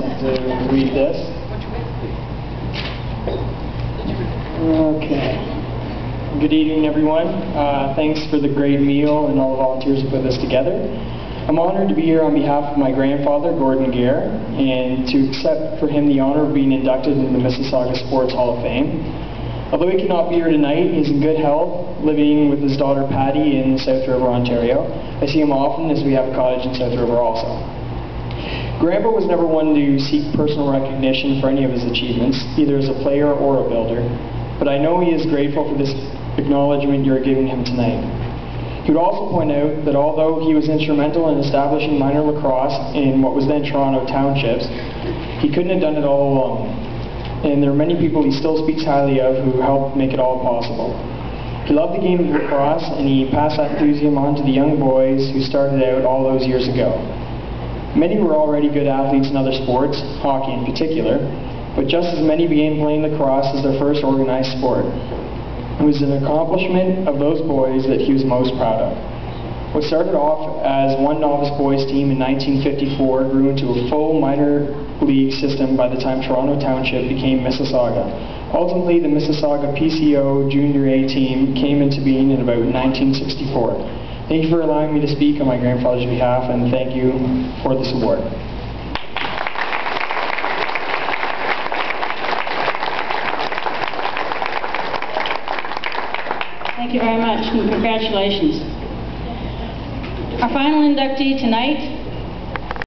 to read this. Okay. Good evening, everyone. Thanks for the great meal and all the volunteers who put this together. I'm honored to be here on behalf of my grandfather, Gordon Gare, and to accept for him the honor of being inducted into the Mississauga Sports Hall of Fame. Although he cannot be here tonight, he's in good health, living with his daughter Patty in South River, Ontario. I see him often as we have a cottage in South River also. Grandpa was never one to seek personal recognition for any of his achievements, either as a player or a builder, but I know he is grateful for this acknowledgement you're giving him tonight. He would also point out that although he was instrumental in establishing minor lacrosse in what was then Toronto Townships, he couldn't have done it all alone. And there are many people he still speaks highly of who helped make it all possible. He loved the game of lacrosse, and he passed that enthusiasm on to the young boys who started out all those years ago. Many were already good athletes in other sports, hockey in particular, but just as many began playing lacrosse as their first organized sport. It was an accomplishment of those boys that he was most proud of. What started off as one novice boys team in 1954 grew into a full minor league system by the time Toronto Township became Mississauga. Ultimately, the Mississauga PCO Junior A team came into being in about 1964. Thank you for allowing me to speak on my grandfather's behalf, and thank you for this award. Thank you very much, and congratulations. Our final inductee tonight